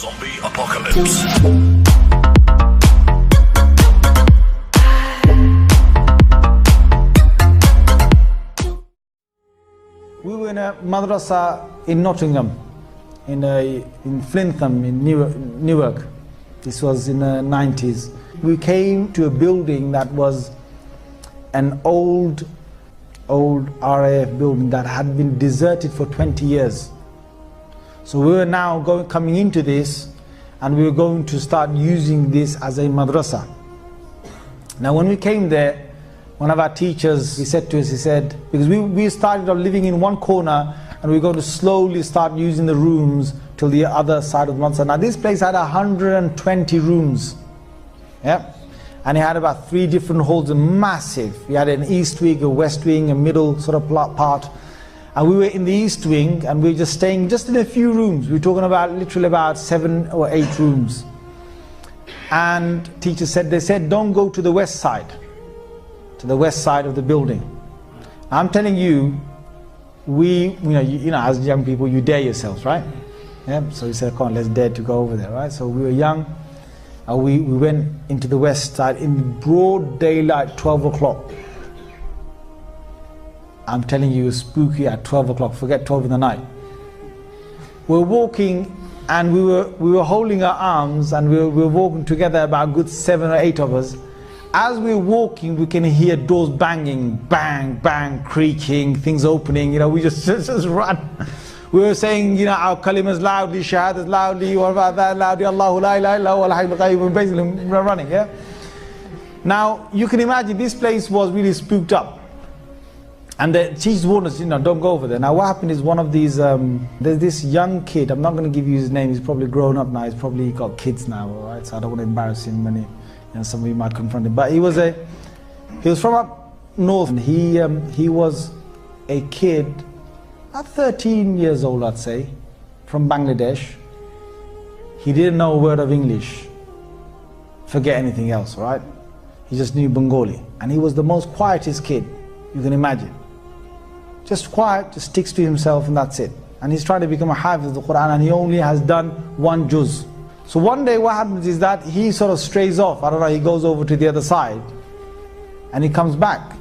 Zombie apocalypse. We were in a madrasa in Nottingham, in Flintham, in Newark. This was in the 90s. We came to a building that was an old RAF building that had been deserted for 20 years. So we were now coming into this, and we were going to start using this as a madrasa. Now when we came there, one of our teachers, he said to us, he said, because we started off living in one corner, and we're going to slowly start using the rooms till the other side of the madrasa. Now this place had 120 rooms, yeah, and it had about 3 different halls, massive. We had an east wing, a west wing, a middle sort of part, and we were in the east wing, and we were just staying just in a few rooms. We were talking about literally about 7 or 8 rooms. And teachers said, they said, don't go to the west side, to the west side of the building. I'm telling you, you know, as young people, you dare yourselves, right? Yeah. So we said, come on, let's dare to go over there, right? So we were young, and we went into the west side in broad daylight, 12 o'clock. I'm telling you, it was spooky at 12 o'clock. Forget 12 in the night. We're walking, and we were holding our arms, and we were walking together, about a good 7 or 8 of us. As we're walking, we can hear doors banging, bang, bang, creaking, things opening. You know, we just run. We were saying, you know, our kalimas loudly, shahadas loudly, what about that loudly, Allahu la ilaha illa huwa al-hayyul qayyum, basically running, yeah? Now, you can imagine this place was really spooked up. And the teachers warned us, you know, don't go over there. Now what happened is, one of these, there's this young kid, I'm not going to give you his name, he's probably grown up now, he's probably got kids now, all right? So I don't want to embarrass him when some of you might confront him. But he was from up north, and he was a kid, about 13 years old, I'd say, from Bangladesh. He didn't know a word of English. Forget anything else, right? He just knew Bengali. And he was the most quietest kid you can imagine. Just quiet, just sticks to himself, and that's it. And he's trying to become a hafiz of the Quran, and he only has done 1 juz. So one day what happens is that he sort of strays off, I don't know, he goes over to the other side, and he comes back.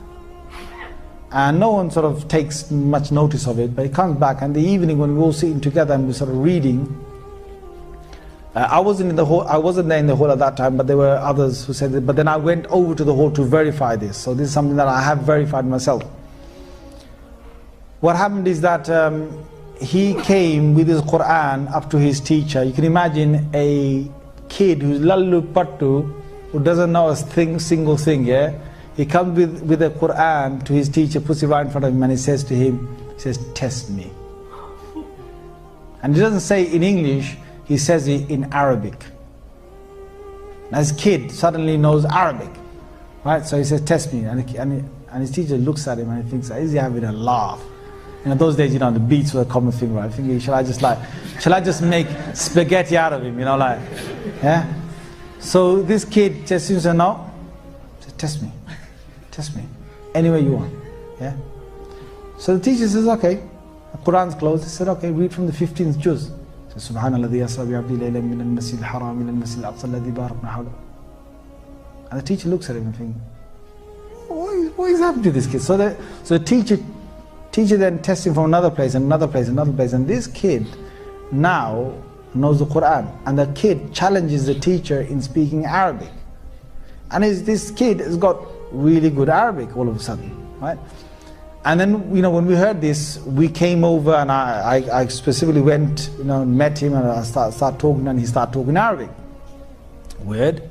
And no one sort of takes much notice of it, but he comes back, and the evening when we're all sitting together and we're sort of reading, I wasn't there in the hall at that time, but there were others who said it, but then I went over to the hall to verify this. So this is something that I have verified myself. What happened is that he came with his Quran up to his teacher. You can imagine a kid who's lallu pattu, who doesn't know a single thing, yeah? He comes with the Quran to his teacher, puts it right in front of him, and he says to him, he says, test me. And he doesn't say in English, he says it in Arabic. Now his kid suddenly knows Arabic, right? So he says, test me. And his teacher looks at him and he thinks, is he having a laugh? You know, those days, you know, the beats were a common thing, right? Thinking, shall I just make spaghetti out of him, you know, like, yeah? So this kid just seems to know, says, test me, any way you want, yeah? So the teacher says, okay, the Quran's closed. He said, okay, read from the 15th juz. Subhanalladhi asra bi 'abdi laylan min al-masjid al-haram ila al-masjid al-aqsa alladhi barakna hawlahu. And the teacher looks at him and thinks, what is happening to this kid? So the teacher then tests him from another place, and this kid now knows the Quran, and the kid challenges the teacher in speaking Arabic. And this kid has got really good Arabic all of a sudden, right? And then, you know, when we heard this, we came over, and I specifically went, you know, met him, and I started talking, and he started talking Arabic. Weird.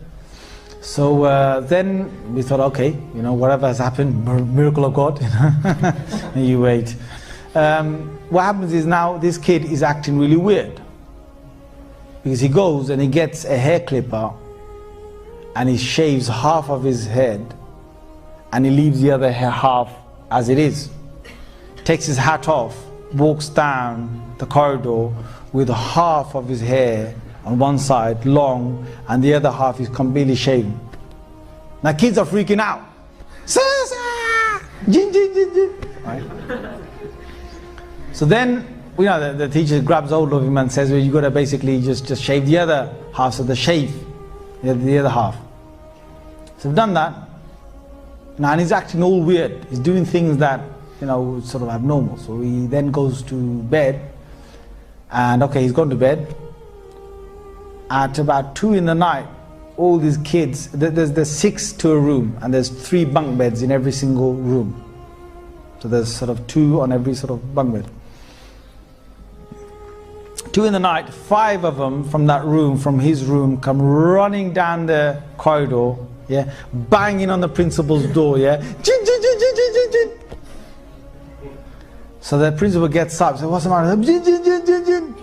So then we thought, okay, you know, whatever has happened, miracle of God, you know. And you wait. What happens is, now this kid is acting really weird, because he goes and he gets a hair clipper, and he shaves half of his head, and he leaves the other half as it is. Takes his hat off, walks down the corridor with half of his hair on one side long, and the other half is completely shaven. Now kids are freaking out. Right? So then you know, the teacher grabs hold of him and says, well, you got to basically just shave the other half, so the shave, the other half. So we've done that. Now, and he's acting all weird. He's doing things that, you know, sort of abnormal. So he then goes to bed, and okay, he's gone to bed. At about 2 in the night, all these kids, there's 6 to a room, and there's 3 bunk beds in every single room. So there's sort of 2 on every sort of bunk bed. 2 in the night, 5 of them from that room, from his room, come running down the corridor, yeah, banging on the principal's door, yeah. Jin, jin, jin, jin, jin, jin, jin. So the principal gets up, says, what's the matter? Jin, jin, jin, jin, jin.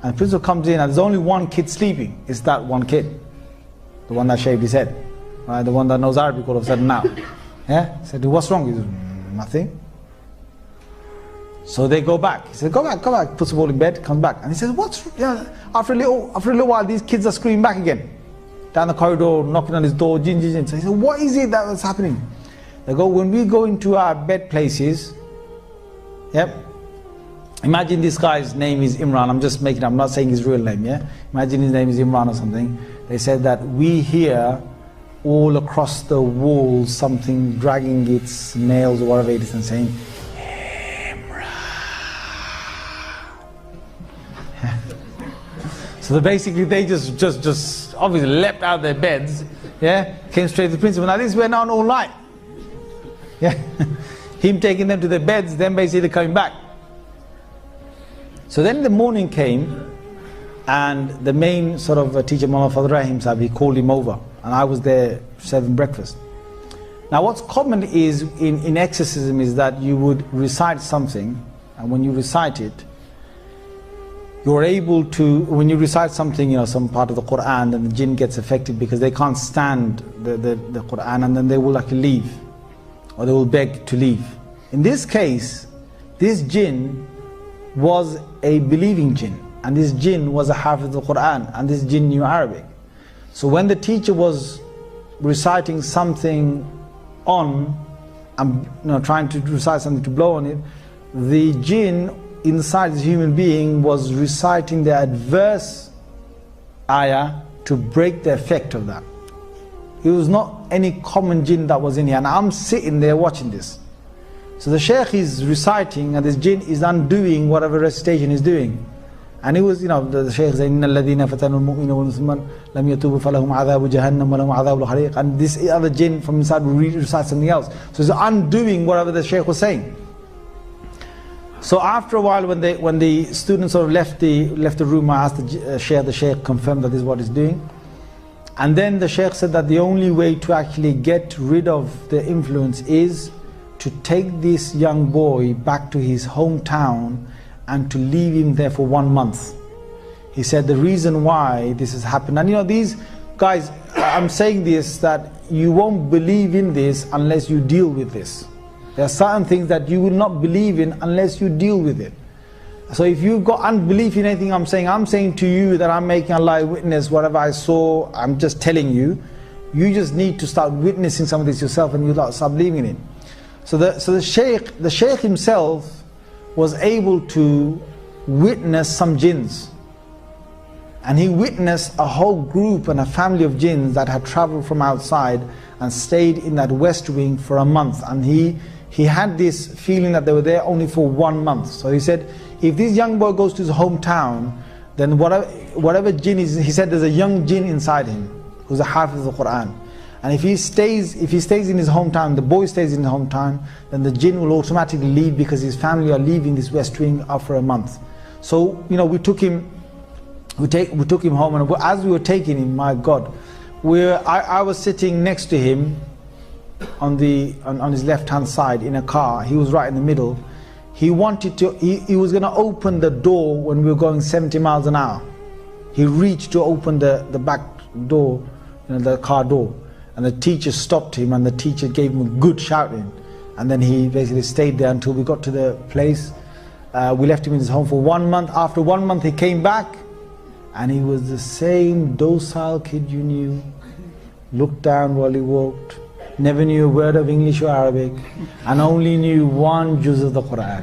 And the principal comes in, and there's only one kid sleeping. It's that one kid, the one that shaved his head, right? The one that knows Arabic all of a sudden now. Yeah? He said, what's wrong? He said, nothing. So they go back. He said, go back. Puts them all in bed, comes back. And he says, what's, yeah, after a little while, these kids are screaming back again. Down the corridor, knocking on his door, jin, jin, jin. So he said, what is it that's happening? They go, when we go into our bed places, yep. Imagine this guy's name is Imran. I'm just making it, I'm not saying his real name, yeah? Imagine his name is Imran or something. They said that we hear all across the wall something dragging its nails or whatever it is and saying, so basically they just obviously leapt out of their beds, yeah, came straight to the principal. Now this went on all night, yeah, him taking them to their beds, then basically coming back. So then the morning came, and the main sort of teacher, Muhammad Fadl Rahim Sahib, he called him over, and I was there serving breakfast. Now what's common is in exorcism is that you would recite something, and when you recite it, you're able to, when you recite something, you know, some part of the Quran, then the jinn gets affected because they can't stand the Quran, and then they will actually leave, or they will beg to leave. In this case, this jinn was a believing jinn, and this jinn was a hafiz of the Quran, and this jinn knew Arabic. So when the teacher was reciting something on, and you know, trying to recite something to blow on it, the jinn inside this human being was reciting the adverse ayah to break the effect of that. It was not any common jinn that was in here, and I'm sitting there watching this. So the shaykh is reciting, and this jinn is undoing whatever recitation he's doing. And it was, you know, the shaykh saying, إِنَّ الَّذِينَ فَتَنُوا الْمُؤْمِنَ وَالْمُسْلِمَانَ لَمْ يَتُوبُوا فَلَهُمْ عَذَابُ جَهَنَّمَ وَلَهُمْ عَذَابُ الْحَرِيقِ. And this other jinn from inside will recite something else. So it's undoing whatever the shaykh was saying. So after a while, when the students sort of left the room, I asked the shaykh confirmed that this is what he's doing. And then the shaykh said that the only way to actually get rid of the influence is to take this young boy back to his hometown and to leave him there for 1 month. He said the reason why this has happened, and you know, these guys, I'm saying this, that you won't believe in this unless you deal with this. There are certain things that you will not believe in unless you deal with it. So if you've got unbelief in anything I'm saying to you that I'm making Allah witness, whatever I saw, I'm just telling you. You just need to start witnessing some of this yourself, and you'll start believing in it. So the shaykh himself was able to witness some jinns. And he witnessed a whole group and a family of jinns that had traveled from outside and stayed in that west wing for a month. And he had this feeling that they were there only for 1 month. So he said, if this young boy goes to his hometown, then whatever jinn is, he said there's a young jinn inside him who's a hafiz of the Quran. And if he stays in his hometown, the boy stays in his hometown, then the jinn will automatically leave because his family are leaving this west wing after a month. So, you know, we took him home, and as we were taking him, my God, I was sitting next to him on his left hand side in a car. He was right in the middle. He wanted to, he was going to open the door when we were going 70 miles an hour. He reached to open the back door, you know, the car door. And the teacher stopped him, and the teacher gave him a good shouting. And then he basically stayed there until we got to the place. We left him in his home for 1 month. After 1 month he came back, and he was the same docile kid you knew. Looked down while he walked. Never knew a word of English or Arabic, and only knew 1 juz of the Quran.